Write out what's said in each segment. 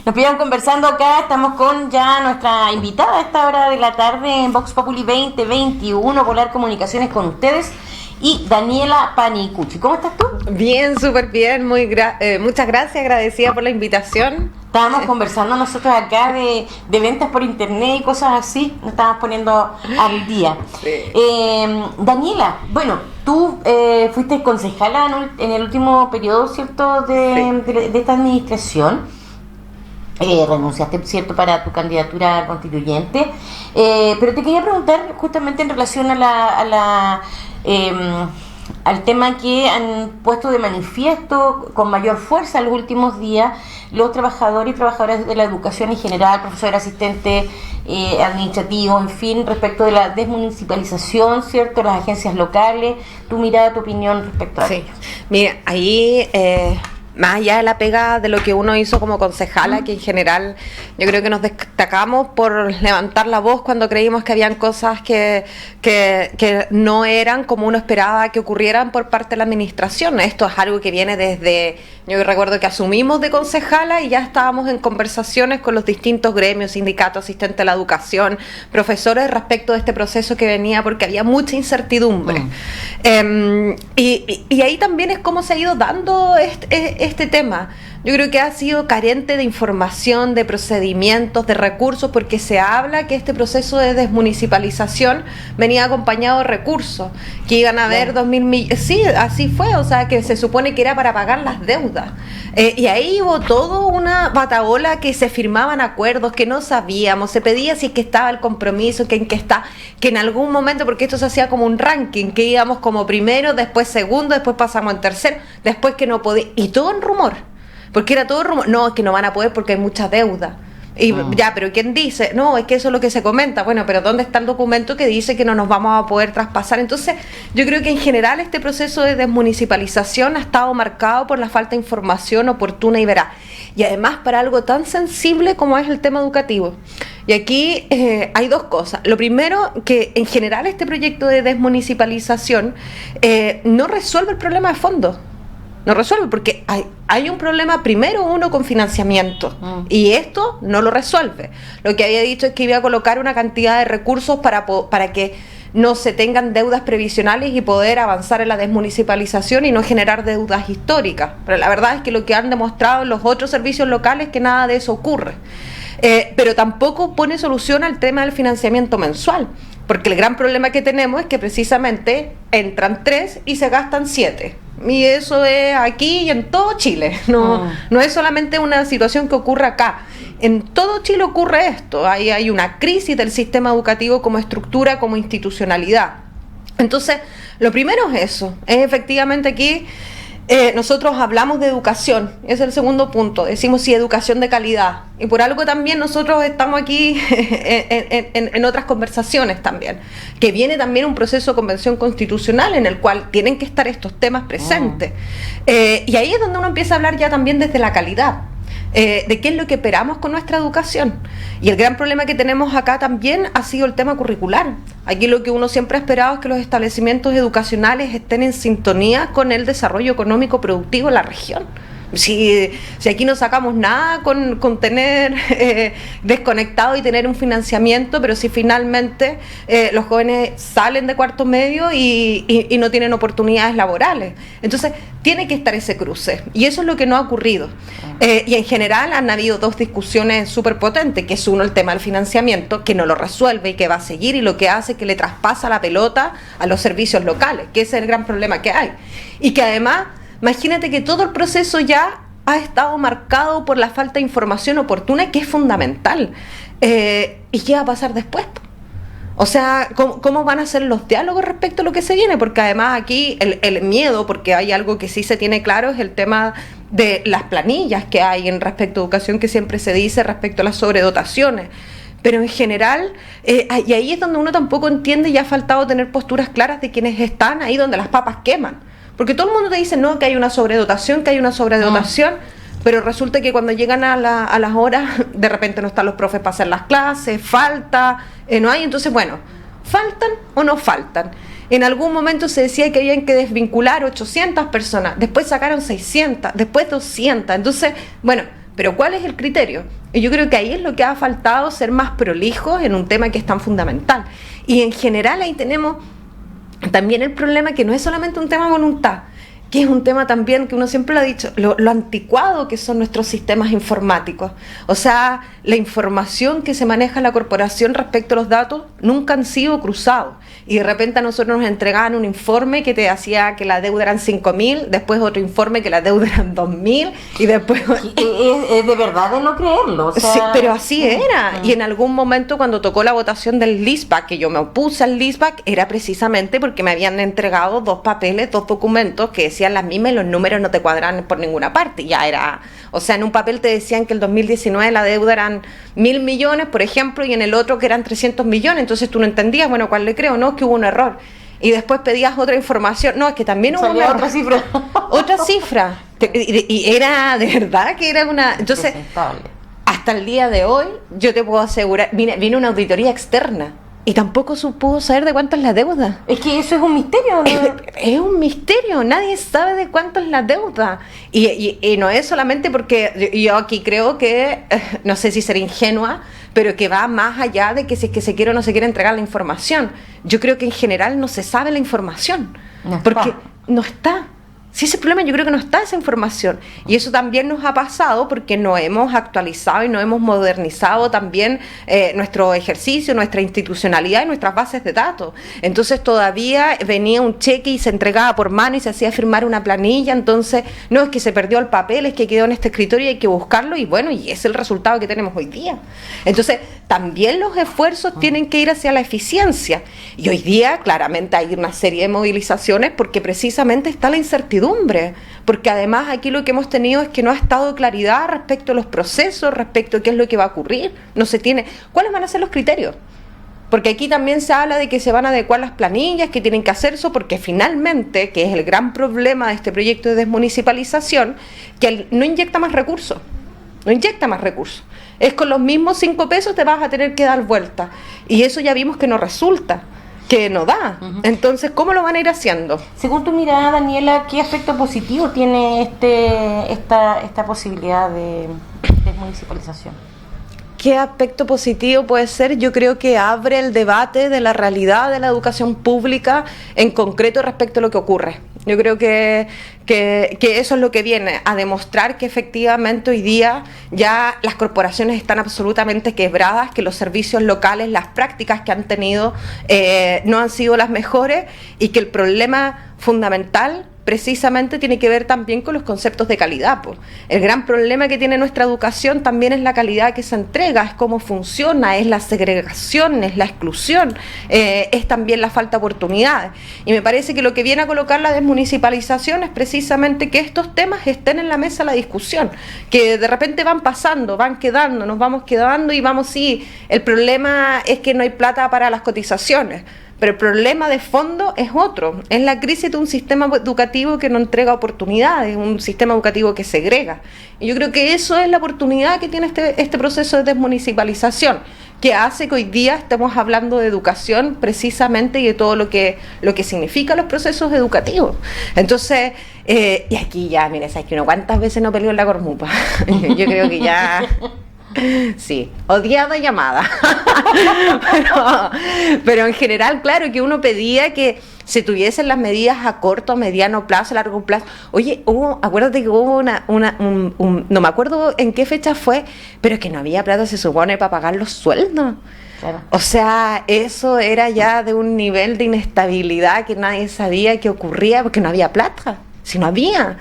Nos pillan conversando acá, estamos con ya nuestra invitada a esta hora de la tarde en Vox Populi 2021, Polar Comunicaciones con ustedes, y Daniela Panicucci. ¿Cómo estás tú? Bien, súper bien, muchas gracias, agradecida por la invitación. Estábamos conversando nosotros acá de ventas por internet y cosas así, nos estábamos poniendo al día. Sí. Daniela, bueno, tú fuiste concejala en el último periodo, ¿cierto?, de esta administración. Renunciaste, ¿cierto?, para tu candidatura constituyente, pero te quería preguntar justamente en relación al tema que han puesto de manifiesto con mayor fuerza en los últimos días los trabajadores y trabajadoras de la educación en general, profesores, asistentes administrativos, en fin, respecto de la desmunicipalización, ¿cierto?, las agencias locales. Tu mirada, tu opinión respecto a ello. Mira, ahí más allá de la pega de lo que uno hizo como concejala, que en general yo creo que nos destacamos por levantar la voz cuando creímos que habían cosas que no eran como uno esperaba que ocurrieran por parte de la administración. Esto es algo que viene desde, yo recuerdo que asumimos de concejala y ya estábamos en conversaciones con los distintos gremios, sindicatos, asistentes de la educación, profesores respecto de este proceso que venía, porque había mucha incertidumbre. Y ahí también es cómo se ha ido dando este tema. Yo creo que ha sido carente de información, de procedimientos, de recursos, porque se habla que este proceso de desmunicipalización venía acompañado de recursos, que iban a haber 2.000 millones. Sí, así fue, o sea, que se supone que era para pagar las deudas. Y ahí hubo toda una batahola que se firmaban acuerdos que no sabíamos, se pedía si es que estaba el compromiso, que en algún momento, porque esto se hacía como un ranking, que íbamos como primero, después segundo, después pasamos en tercero, después que no podía, y todo en rumor. Porque era todo rumor. No, es que no van a poder porque hay mucha deuda. Y ya, pero ¿quién dice? No, es que eso es lo que se comenta. Bueno, pero ¿dónde está el documento que dice que no nos vamos a poder traspasar? Entonces, yo creo que en general este proceso de desmunicipalización ha estado marcado por la falta de información oportuna y veraz. Y además para algo tan sensible como es el tema educativo. Y aquí hay dos cosas. Lo primero, que en general este proyecto de desmunicipalización no resuelve el problema de fondo. No resuelve, porque hay un problema, primero uno con financiamiento, y esto no lo resuelve. Lo que había dicho es que iba a colocar una cantidad de recursos para que no se tengan deudas previsionales y poder avanzar en la desmunicipalización y no generar deudas históricas. Pero la verdad es que lo que han demostrado los otros servicios locales es que nada de eso ocurre. Pero tampoco pone solución al tema del financiamiento mensual, porque el gran problema que tenemos es que precisamente entran 3 y se gastan 7. Y eso es aquí y en todo Chile. No es solamente una situación que ocurre acá. En todo Chile ocurre esto. Hay una crisis del sistema educativo como estructura, como institucionalidad. Entonces, lo primero es eso. Es efectivamente aquí nosotros hablamos de educación. Ese es el segundo punto. Decimos sí, educación de calidad. Y por algo también nosotros estamos aquí en otras conversaciones también. Que viene también un proceso de convención constitucional en el cual tienen que estar estos temas presentes. Y ahí es donde uno empieza a hablar ya también desde la calidad. De qué es lo que esperamos con nuestra educación. Y el gran problema que tenemos acá también ha sido el tema curricular. Aquí lo que uno siempre ha esperado es que los establecimientos educacionales estén en sintonía con el desarrollo económico productivo de la región. Si aquí no sacamos nada con tener desconectado y tener un financiamiento, pero si finalmente los jóvenes salen de cuarto medio y no tienen oportunidades laborales. Entonces tiene que estar ese cruce, y eso es lo que no ha ocurrido. Y en general han habido dos discusiones súper potentes, que es uno, el tema del financiamiento, que no lo resuelve y que va a seguir, y lo que hace es que le traspasa la pelota a los servicios locales, que ese es el gran problema que hay. Y que además, imagínate que todo el proceso ya ha estado marcado por la falta de información oportuna, que es fundamental. ¿Y qué va a pasar después? O sea, ¿cómo van a ser los diálogos respecto a lo que se viene? Porque además aquí el miedo, porque hay algo que sí se tiene claro, es el tema de las planillas que hay en respecto a educación, que siempre se dice respecto a las sobredotaciones. Pero en general, y ahí es donde uno tampoco entiende, y ha faltado tener posturas claras de quienes están ahí donde las papas queman. Porque todo el mundo te dice, no, que hay una sobredotación, pero resulta que cuando llegan a las horas, de repente no están los profes para hacer las clases, falta, no hay. Entonces, bueno, ¿faltan o no faltan? En algún momento se decía que habían que desvincular 800 personas, después sacaron 600, después 200. Entonces, bueno, pero ¿cuál es el criterio? Y yo creo que ahí es lo que ha faltado, ser más prolijos en un tema que es tan fundamental. Y en general ahí tenemos también el problema que no es solamente un tema de voluntad, que es un tema también que uno siempre lo ha dicho, lo anticuado que son nuestros sistemas informáticos. O sea, la información que se maneja en la corporación respecto a los datos nunca han sido cruzados. Y de repente a nosotros nos entregaban un informe que te decía que la deuda eran 5.000, después otro informe que la deuda eran 2.000, y después... Es de verdad de no creerlo. O sea... Sí, pero así era. Y en algún momento cuando tocó la votación del LISBAC, que yo me opuse al LISBAC, era precisamente porque me habían entregado 2 papeles, 2 documentos que decían las mismas y los números no te cuadran por ninguna parte. Ya era, o sea, en un papel te decían que el 2019 la deuda eran 1.000 millones, por ejemplo, y en el otro que eran 300 millones, entonces tú no entendías, bueno, ¿cuál le creo? No, que hubo un error. Y después pedías otra información, no, es que también hubo una otra cifra. Otra cifra. Y era, de verdad que era una... Entonces, hasta el día de hoy, yo te puedo asegurar, vino una auditoría externa. Y tampoco pudo saber de cuánto es la deuda. Es que eso es un misterio, ¿no? Es un misterio, nadie sabe de cuánto es la deuda. Y no es solamente porque yo aquí creo que, no sé si seré ingenua, pero que va más allá de que si es que se quiere o no se quiere entregar la información. Yo creo que en general no se sabe la información. Porque no está. Si ese problema, yo creo que no está esa información. Y eso también nos ha pasado porque no hemos actualizado y no hemos modernizado también nuestro ejercicio, nuestra institucionalidad y nuestras bases de datos. Entonces todavía venía un cheque y se entregaba por mano y se hacía firmar una planilla. Entonces, no es que se perdió el papel, es que quedó en este escritorio y hay que buscarlo. Y bueno, y es el resultado que tenemos hoy día. Entonces, también los esfuerzos tienen que ir hacia la eficiencia. Y hoy día, claramente, hay una serie de movilizaciones porque precisamente está la incertidumbre. Porque además aquí lo que hemos tenido es que no ha estado claridad respecto a los procesos, respecto a qué es lo que va a ocurrir, no se tiene, ¿cuáles van a ser los criterios? Porque aquí también se habla de que se van a adecuar las planillas, que tienen que hacer eso, porque finalmente, que es el gran problema de este proyecto de desmunicipalización, que no inyecta más recursos, es con los mismos 5 pesos te vas a tener que dar vuelta, y eso ya vimos que no resulta, que no da. Entonces, ¿cómo lo van a ir haciendo? Según tu mirada, Daniela, ¿qué aspecto positivo tiene esta posibilidad de desmunicipalización? ¿Qué aspecto positivo puede ser? Yo creo que abre el debate de la realidad de la educación pública en concreto respecto a lo que ocurre. Yo creo que eso es lo que viene, a demostrar que efectivamente hoy día ya las corporaciones están absolutamente quebradas, que los servicios locales, las prácticas que han tenido no han sido las mejores y que el problema fundamental precisamente tiene que ver también con los conceptos de calidad. Pues. El gran problema que tiene nuestra educación también es la calidad que se entrega, es cómo funciona, es la segregación, es la exclusión, es también la falta de oportunidades. Y me parece que lo que viene a colocar la desmunicipalización es precisamente que estos temas estén en la mesa de la discusión, que de repente van pasando, van quedando, nos vamos quedando y vamos, sí, el problema es que no hay plata para las cotizaciones. Pero el problema de fondo es otro, es la crisis de un sistema educativo que no entrega oportunidades, un sistema educativo que segrega. Y yo creo que eso es la oportunidad que tiene este proceso de desmunicipalización, que hace que hoy día estemos hablando de educación precisamente y de todo lo que significan los procesos educativos. Entonces, y aquí ya, mira, ¿sabes que uno cuántas veces no peleó en la Cormupa? Yo creo que ya... Sí, odiada llamada. pero en general, claro, que uno pedía que se tuviesen las medidas a corto, mediano plazo, largo plazo. Oye, acuérdate que hubo no me acuerdo en qué fecha fue, pero que no había plata, se supone, para pagar los sueldos. Claro. O sea, eso era ya de un nivel de inestabilidad que nadie sabía qué ocurría porque no había plata, si no había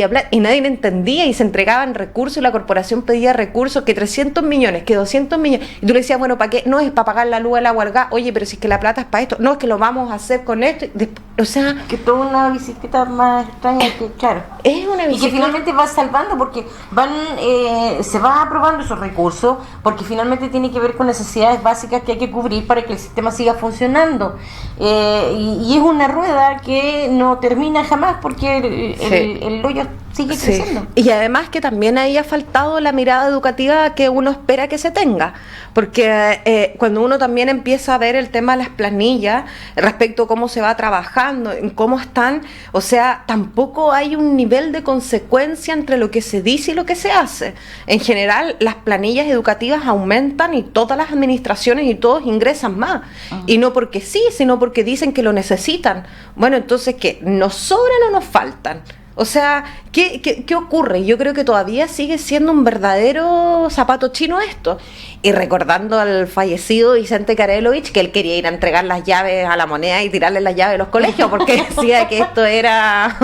plata y nadie entendía y se entregaban recursos y la corporación pedía recursos, que 300 millones, que 200 millones, y tú le decías, bueno, ¿para qué? No, es para pagar la luz, el agua, el gas. Oye, pero si es que la plata es para esto, no, es que lo vamos a hacer con esto, o sea... Que toda una bicicleta más extraña que, claro... Es una bicicleta... Y que finalmente va salvando porque se va aprobando esos recursos, porque finalmente tiene que ver con necesidades básicas que hay que cubrir para que el sistema siga funcionando. Y es una rueda que no termina jamás porque el el hoyo sigue creciendo. Y además que también ahí ha faltado la mirada educativa que uno espera que se tenga, porque cuando uno también empieza a ver el tema de las planillas respecto a cómo se va trabajando, en cómo están, o sea, tampoco hay un nivel de consecuencia entre lo que se dice y lo que se hace. En general, las planillas educativas aumentan y todas las administraciones y todos ingresan más, y no porque sí, sino porque dicen que lo necesitan. Bueno, entonces, ¿qué? ¿Nos sobran o nos faltan? O sea, ¿qué ocurre? Yo creo que todavía sigue siendo un verdadero zapato chino esto. Y recordando al fallecido Vicente Karelowich, que él quería ir a entregar las llaves a La Moneda y tirarle las llaves a los colegios, porque decía que esto era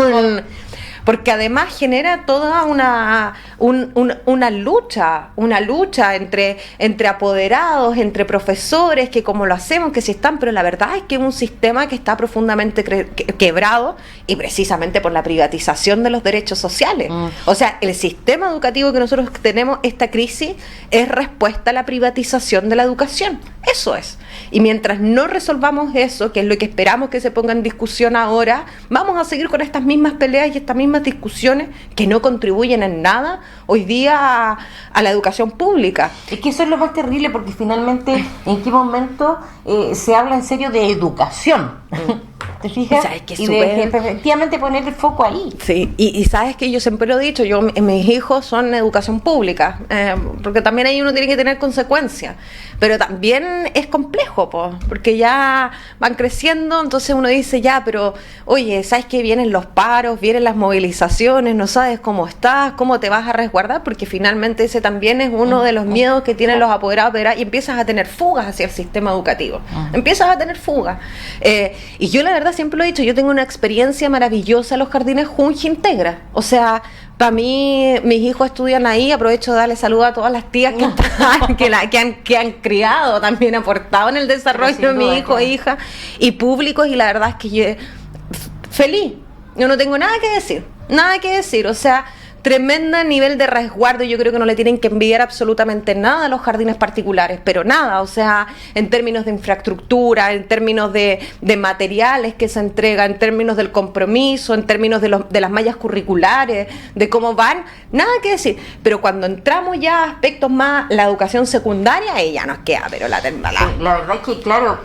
porque además genera toda una lucha entre apoderados, entre profesores, que como lo hacemos, que si están, pero la verdad es que es un sistema que está profundamente quebrado, y precisamente por la privatización de los derechos sociales. O sea, el sistema educativo que nosotros tenemos, esta crisis, es respuesta a la privatización de la educación. Eso es. Y mientras no resolvamos eso, que es lo que esperamos que se ponga en discusión ahora, vamos a seguir con estas mismas peleas y estas mismas discusiones que no contribuyen en nada hoy día a la educación pública. Es que eso es lo más terrible, porque finalmente, ¿en qué momento se habla en serio de educación? ¿Te fijas? Y de efectivamente poner el foco ahí. Sí, y sabes que yo siempre lo he dicho, mis hijos son educación pública, porque también ahí uno tiene que tener consecuencias, pero también es complejo, porque ya van creciendo, entonces uno dice, ya, pero oye, ¿sabes que vienen los paros, vienen las movilizaciones, no sabes cómo estás, cómo te vas a resguardar? Porque finalmente ese también es uno de los miedos que tienen los apoderados, y empiezas a tener fugas hacia el sistema educativo, empiezas a tener fugas. Y yo la verdad siempre lo he dicho, yo tengo una experiencia maravillosa en los jardines Junji Integra. O sea, para mí, mis hijos estudian ahí, aprovecho de darle saludo a todas las tías que están, que han criado, también aportado en el desarrollo de mi hijo e hija, y públicos, y la verdad es que yo feliz, yo no tengo nada que decir, o sea, tremenda nivel de resguardo. Yo creo que no le tienen que envidiar absolutamente nada a los jardines particulares, pero nada, o sea, en términos de infraestructura, en términos de materiales que se entregan, en términos del compromiso, en términos de las mallas curriculares, de cómo van, nada que decir. Pero cuando entramos ya a aspectos más, la educación secundaria, ahí ya nos queda, pero la tendala. Sí, la verdad es que, claro,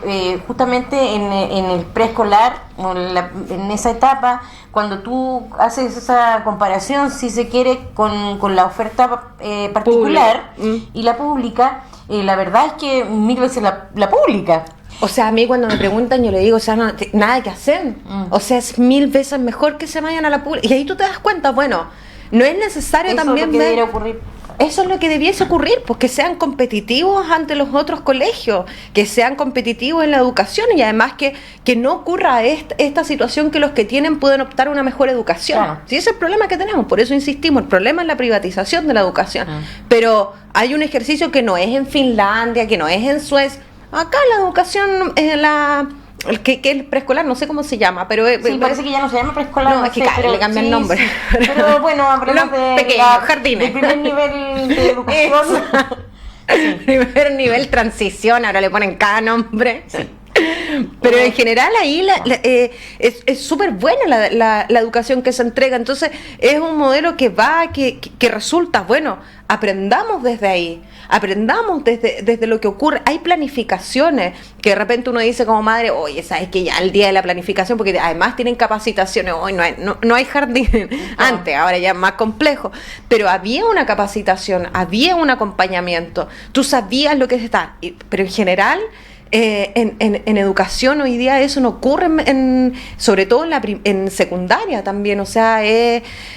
justamente en el preescolar, en esa etapa, cuando tú haces esa comparación, si se quiere, con la oferta particular y la pública, la verdad es que 1000 veces la pública. O sea, a mí cuando me preguntan, yo le digo, o sea, nada que hacer. O sea, es 1000 veces mejor que se vayan a la pública. Y ahí tú te das cuenta, bueno, no es necesario eso también es lo que debería ocurrir. Eso es lo que debiese ocurrir, pues que sean competitivos ante los otros colegios, que sean competitivos en la educación, y además que no ocurra esta situación que los que tienen pueden optar a una mejor educación. Claro. Sí, ese es el problema que tenemos, por eso insistimos, el problema es la privatización de la educación. Pero hay un ejercicio que no es en Finlandia, que no es en Suecia. Acá la educación es que el preescolar, no sé cómo se llama, pero sí, parece que ya no se llama preescolar. No, es que le cambian el nombre. Sí. Pero bueno, hablamos de pequeños jardines. El primer nivel de educación. Primer nivel transición, ahora le ponen cada nombre. Sí. Pero en general ahí es súper buena la educación que se entrega. Entonces es un modelo que resulta bueno. Aprendamos desde ahí, aprendamos desde lo que ocurre. Hay planificaciones que de repente uno dice como madre, oye, sabes que ya el día de la planificación, porque además tienen capacitaciones, hoy no hay jardín antes, ahora ya es más complejo, pero había una capacitación, había un acompañamiento, tú sabías lo que está, pero en general en educación hoy día eso no ocurre, sobre todo en secundaria también. O sea,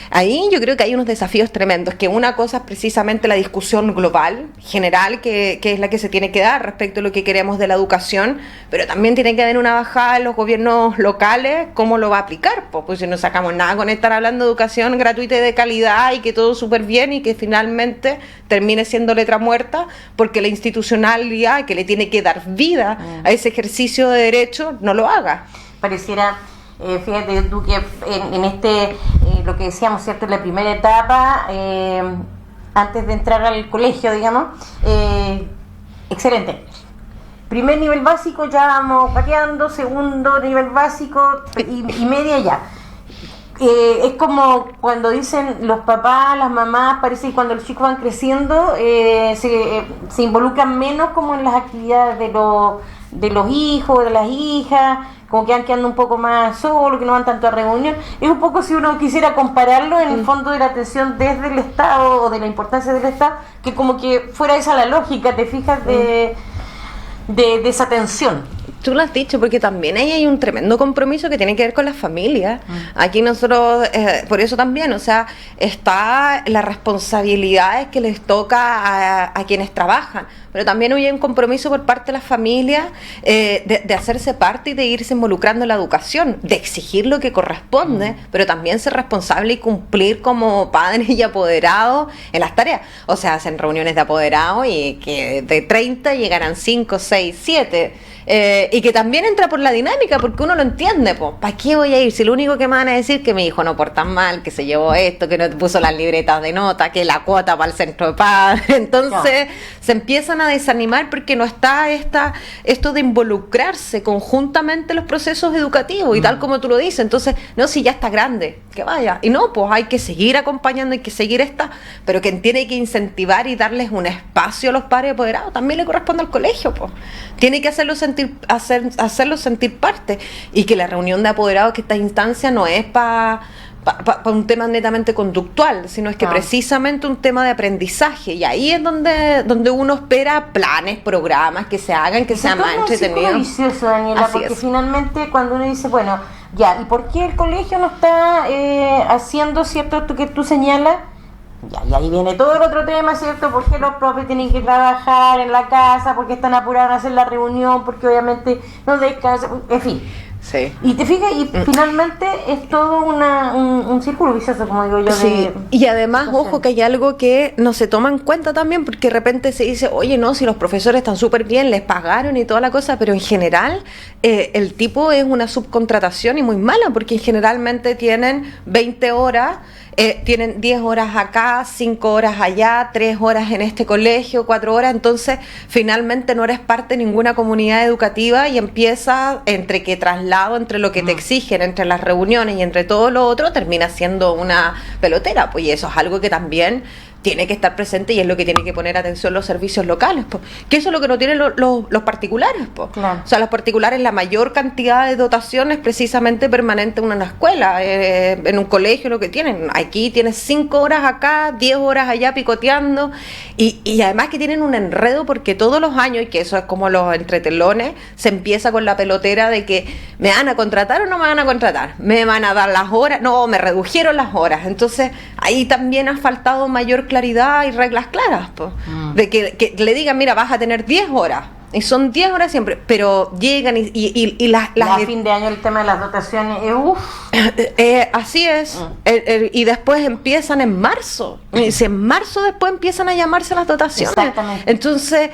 ahí yo creo que hay unos desafíos tremendos, que una cosa es precisamente la discusión global, general, que es la que se tiene que dar respecto a lo que queremos de la educación, pero también tiene que haber una bajada en los gobiernos locales, cómo lo va a aplicar, pues si no sacamos nada con estar hablando de educación gratuita y de calidad y que todo súper bien y que finalmente termine siendo letra muerta, porque la institucionalidad que le tiene que dar vida a ese ejercicio de derecho no lo haga. Pareciera, fíjate tú que en lo que decíamos, ¿cierto?, en la primera etapa, antes de entrar al colegio, digamos, excelente. Primer nivel básico ya vamos pateando, segundo nivel básico y media ya. es como cuando dicen los papás, las mamás, parece que cuando los chicos van creciendo se involucran menos como en las actividades de los hijos, de las hijas, como que van quedando un poco más solos, que no van tanto a reunión. Es un poco, si uno quisiera compararlo, en el fondo de la atención desde el Estado o de la importancia del Estado, que como que fuera esa la lógica, te fijas, de esa atención. Tú lo has dicho, porque también ahí hay un tremendo compromiso que tiene que ver con las familias. Aquí nosotros, por eso también, o sea, está las responsabilidades que les toca a quienes trabajan, pero también hay un compromiso por parte de las familias de hacerse parte y de irse involucrando en la educación, de exigir lo que corresponde, pero también ser responsable y cumplir como padres y apoderados en las tareas. O sea, hacen reuniones de apoderados y que de 30 llegarán 5, 6, 7. Y que también entra por la dinámica, porque uno lo entiende, pues, ¿para qué voy a ir? Si lo único que me van a decir es que mi hijo no porta mal, que se llevó esto, que no puso las libretas de nota, que la cuota para el centro de padres. Entonces se empiezan a desanimar porque no está esto de involucrarse conjuntamente en los procesos educativos, y tal como tú lo dices. Entonces, no, si ya está grande, que vaya. Y no, pues hay que seguir acompañando, hay que seguir pero quien tiene que incentivar y darles un espacio a los padres apoderados también le corresponde al colegio, pues. Tiene que hacerlos sentir parte, y que la reunión de apoderados, que esta instancia no es para un tema netamente conductual, sino es que precisamente un tema de aprendizaje, y ahí es donde uno espera planes, programas que se hagan, que sean más entretenidos. Es vicioso, Daniela, Así porque es. Finalmente cuando uno dice, bueno, ya, ¿y por qué el colegio no está haciendo cierto esto que tú señalas? Ya, y ahí viene todo el otro tema, ¿cierto? ¿Por qué los profes tienen que trabajar en la casa? ¿Por qué están apurados a hacer la reunión? Porque obviamente no descansan, en fin. Sí. Y te fijas, y finalmente es todo un círculo vicioso, como digo yo. Sí, y además, ojo, que hay algo que no se toma en cuenta también, porque de repente se dice, oye, no, si los profesores están súper bien, les pagaron y toda la cosa, pero en general el tipo es una subcontratación y muy mala, porque generalmente tienen 20 horas, tienen 10 horas acá, 5 horas allá, 3 horas en este colegio, 4 horas, entonces finalmente no eres parte de ninguna comunidad educativa, y empieza entre que traslado, entre lo que te exigen, entre las reuniones y entre todo lo otro, termina siendo una pelotera, pues, y eso es algo que también tiene que estar presente, y es lo que tiene que poner atención los servicios locales, pues, que eso es lo que no tienen los particulares, pues. Claro. O sea, los particulares, la mayor cantidad de dotación es precisamente permanente en una escuela, en un colegio, lo que tienen. Aquí tienes 5 horas acá, 10 horas allá picoteando, y además que tienen un enredo, porque todos los años, y que eso es como los entretelones, se empieza con la pelotera de que me van a contratar o no me van a contratar, me van a dar las horas, no, me redujeron las horas. Entonces ahí también ha faltado mayor claridad y reglas claras, pues, de que le digan, mira, vas a tener 10 horas, y son 10 horas siempre, pero llegan y las a fin de año el tema de las dotaciones así es. Y después empiezan en marzo, y si en marzo después empiezan a llamarse las dotaciones. Exactamente. Entonces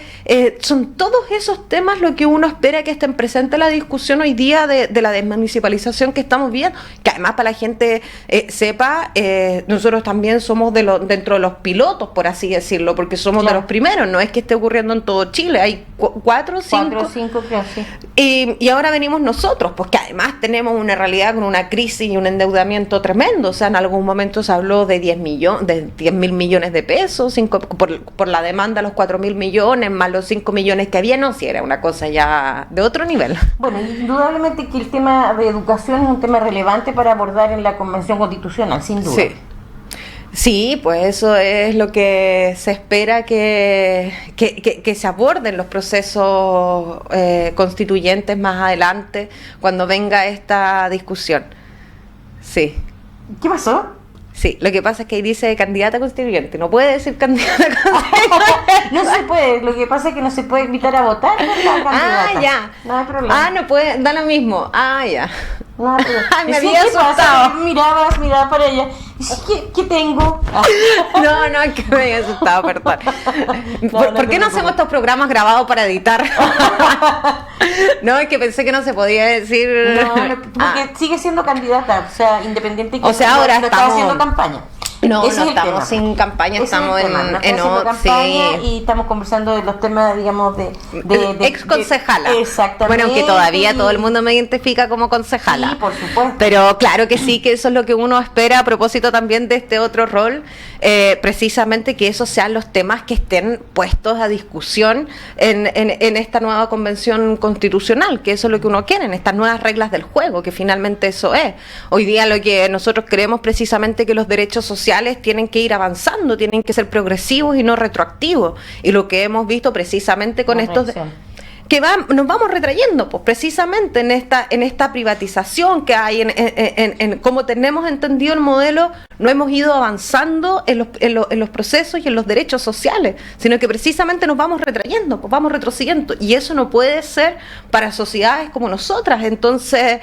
son todos esos temas lo que uno espera que estén presentes en la discusión hoy día de la desmunicipalización que estamos viendo, que además, para la gente sepa, nosotros también somos dentro de los pilotos, por así decirlo, porque somos de los primeros, no es que esté ocurriendo en todo Chile, hay 4 o 5 creo, sí. Y ahora venimos nosotros, porque además tenemos una realidad con una crisis y un endeudamiento tremendo. O sea, en algún momento se habló de 10.000 millones de pesos, por la demanda, los 4.000 millones, más los 5 millones que había. No, si era una cosa ya de otro nivel. Bueno, indudablemente que el tema de educación es un tema relevante para abordar en la Convención Constitucional, sin duda. Sí, pues eso es lo que se espera que se aborden los procesos constituyentes más adelante, cuando venga esta discusión. Sí. ¿Qué pasó? Sí, lo que pasa es que ahí dice candidata constituyente, no puede decir candidata constituyente. No se puede, lo que pasa es que no se puede invitar a votar por la candidata. Ya. No hay problema. No puede, da lo mismo. Ya. No hay problema. Me había asustado. Mirabas para ella. ¿Qué tengo? No, es que me había asustado, perdón. ¿Por qué no hacemos estos programas grabados para editar? No, es que pensé que no se podía decir. No, porque sigue siendo candidata, o sea, independiente que ahora no está haciendo campaña. No, Ese no es el estamos tema. sin campaña, Ese estamos es el tema. No está en haciendo campaña sí. y estamos conversando de los temas, digamos, de Ex concejala. Exactamente. Bueno, aunque todavía todo el mundo me identifica como concejala. Sí, por supuesto. Pero claro que sí, que eso es lo que uno espera a propósito también de este otro rol, precisamente que esos sean los temas que estén puestos a discusión en esta nueva convención constitucional, que eso es lo que uno quiere, en estas nuevas reglas del juego, que finalmente eso es. Hoy día lo que nosotros creemos precisamente que los derechos sociales tienen que ir avanzando, tienen que ser progresivos y no retroactivos. Y lo que hemos visto precisamente con estos... que nos vamos retrayendo, pues precisamente en esta privatización que hay, en cómo tenemos entendido el modelo, no hemos ido avanzando en los procesos y en los derechos sociales, sino que precisamente nos vamos retrayendo, pues vamos retrocediendo, y eso no puede ser para sociedades como nosotras. Entonces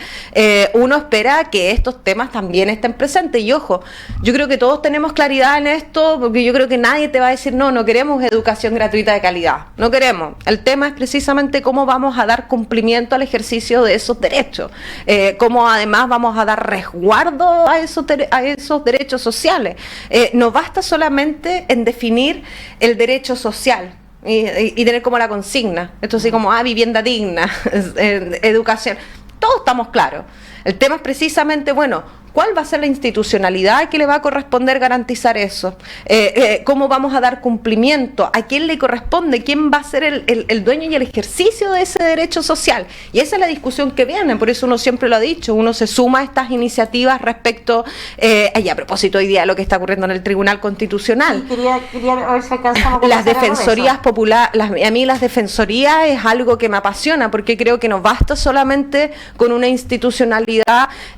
uno espera que estos temas también estén presentes, y ojo, yo creo que todos tenemos claridad en esto, porque yo creo que nadie te va a decir no queremos educación gratuita de calidad, no queremos. El tema es precisamente cómo vamos a dar cumplimiento al ejercicio de esos derechos, cómo además vamos a dar resguardo a esos derechos sociales. No basta solamente en definir el derecho social y tener como la consigna, esto así como vivienda digna, educación, todos estamos claros. El tema es precisamente, bueno, ¿cuál va a ser la institucionalidad que le va a corresponder garantizar eso? ¿Cómo vamos a dar cumplimiento? ¿A quién le corresponde? ¿Quién va a ser el dueño y el ejercicio de ese derecho social? Y esa es la discusión que viene, por eso uno siempre lo ha dicho, uno se suma a estas iniciativas respecto, y a propósito hoy día de lo que está ocurriendo en el Tribunal Constitucional. Sí, quería ver si alcanzamos Las defensorías populares, a mí las defensorías es algo que me apasiona, porque creo que no basta solamente con una institucionalidad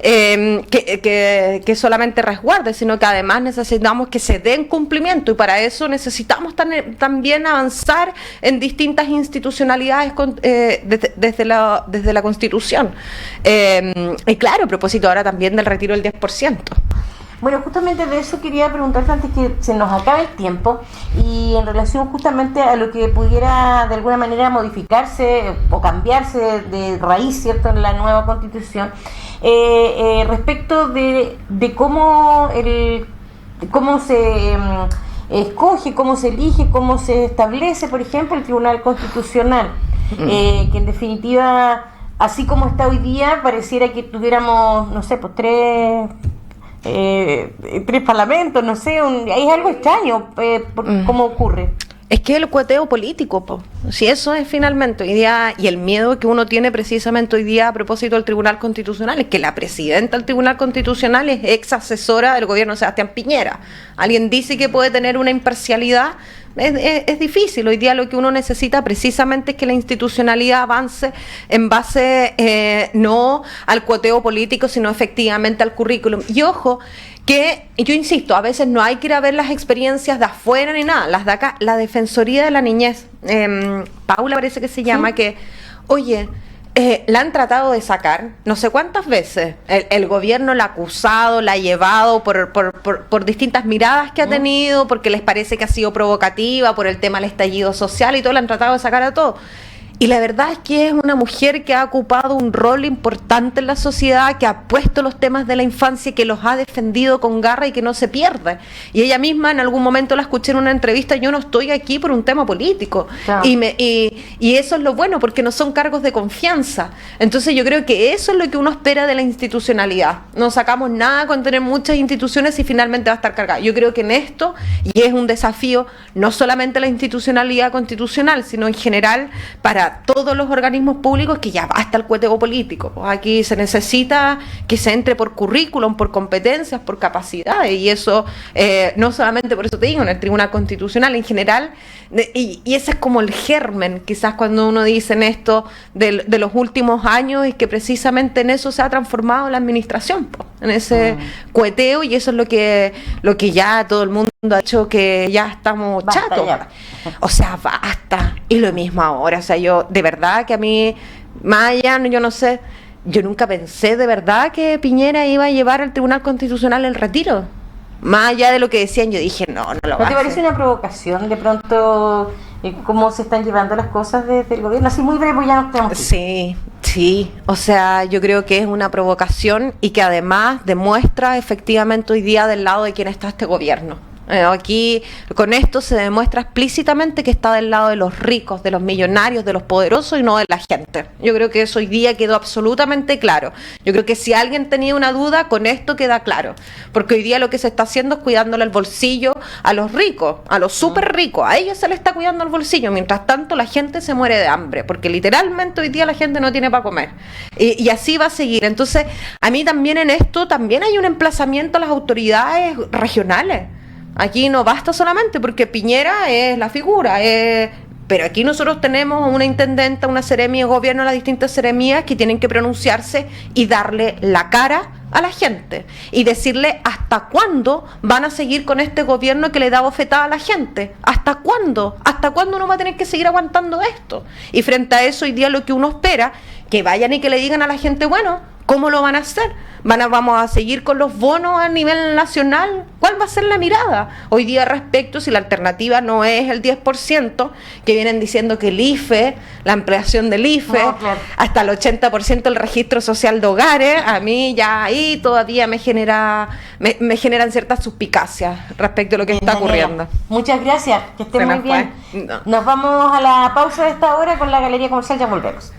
que solamente resguarde, sino que además necesitamos que se den cumplimiento, y para eso necesitamos también avanzar en distintas institucionalidades desde la Constitución. Y claro, a propósito ahora también del retiro del 10%. Bueno, justamente de eso quería preguntarte antes que se nos acabe el tiempo, y en relación justamente a lo que pudiera de alguna manera modificarse o cambiarse de raíz, ¿cierto?, en la nueva Constitución, respecto de cómo se escoge, cómo se elige, cómo se establece, por ejemplo, el Tribunal Constitucional, que en definitiva, así como está hoy día, pareciera que tuviéramos, no sé, pues tres parlamentos, no sé, es algo extraño cómo ocurre. Es que el cueteo político, si eso es finalmente hoy día, y el miedo que uno tiene precisamente hoy día a propósito del Tribunal Constitucional, es que la presidenta del Tribunal Constitucional es ex asesora del gobierno de Sebastián Piñera. Alguien dice que puede tener una imparcialidad. Es difícil. Hoy día lo que uno necesita precisamente es que la institucionalidad avance en base no al cuoteo político, sino efectivamente al currículum. Y ojo, que yo insisto, a veces no hay que ir a ver las experiencias de afuera ni nada, las de acá. La Defensoría de la Niñez, Paula parece que se llama, ¿sí? Que, oye, la han tratado de sacar no sé cuántas veces. El gobierno la ha acusado, la ha llevado por distintas miradas que ha tenido, porque les parece que ha sido provocativa, por el tema del estallido social y todo, la han tratado de sacar a todo. Y la verdad es que es una mujer que ha ocupado un rol importante en la sociedad, que ha puesto los temas de la infancia, que los ha defendido con garra y que no se pierde. Y ella misma en algún momento la escuché en una entrevista: yo no estoy aquí por un tema político. Claro. Y eso es lo bueno, porque no son cargos de confianza. Entonces yo creo que eso es lo que uno espera de la institucionalidad. No sacamos nada con tener muchas instituciones y finalmente va a estar cargada. Yo creo que en esto, y es un desafío no solamente la institucionalidad constitucional, sino en general para todos los organismos públicos, que ya basta el cueteo político. Pues aquí se necesita que se entre por currículum, por competencias, por capacidades, y eso no solamente, por eso te digo, en el Tribunal Constitucional en general, y ese es como el germen, quizás cuando uno dice en esto de los últimos años, es que precisamente en eso se ha transformado la administración, pues, en ese cueteo, y eso es lo que ya todo el mundo ha dicho, que ya estamos chatos. O sea, basta. Y lo mismo ahora, o sea, yo, de verdad que a mí, Maya, yo no sé, yo nunca pensé de verdad que Piñera iba a llevar al Tribunal Constitucional el retiro. Más allá de lo que decían, yo dije, no lo va a hacer. ¿No te parece una provocación de pronto cómo se están llevando las cosas desde el gobierno? Así muy breve, ya no tenemos. Sí, Sí, o sea, yo creo que es una provocación y que además demuestra efectivamente hoy día del lado de quién está este gobierno. Aquí con esto se demuestra explícitamente que está del lado de los ricos, de los millonarios, de los poderosos y no de la gente. Yo creo que eso hoy día quedó absolutamente claro. Yo creo que si alguien tenía una duda, con esto queda claro. Porque hoy día lo que se está haciendo es cuidándole el bolsillo a los ricos, a los súper ricos. A ellos se les está cuidando el bolsillo. Mientras tanto, la gente se muere de hambre. Porque literalmente hoy día la gente no tiene para comer. Y así va a seguir. Entonces, a mí también en esto también hay un emplazamiento a las autoridades regionales. Aquí no basta solamente porque Piñera es la figura, pero aquí nosotros tenemos una intendenta, una seremia de gobierno, las distintas seremías que tienen que pronunciarse y darle la cara a la gente y decirle hasta cuándo van a seguir con este gobierno que le da bofetada a la gente, hasta cuándo uno va a tener que seguir aguantando esto. Y frente a eso hoy día lo que uno espera, que vayan y que le digan a la gente, bueno, ¿cómo lo van a hacer? ¿Vamos a seguir con los bonos a nivel nacional? ¿Cuál va a ser la mirada hoy día respecto si la alternativa no es el 10%, que vienen diciendo que el IFE, la ampliación del IFE, claro, hasta el 80% del registro social de hogares? A mí ya ahí todavía me generan ciertas suspicacias respecto a lo que está ocurriendo. Muchas gracias, que estén muy bien. No. Nos vamos a la pausa de esta hora con la Galería Comercial, ya volvemos.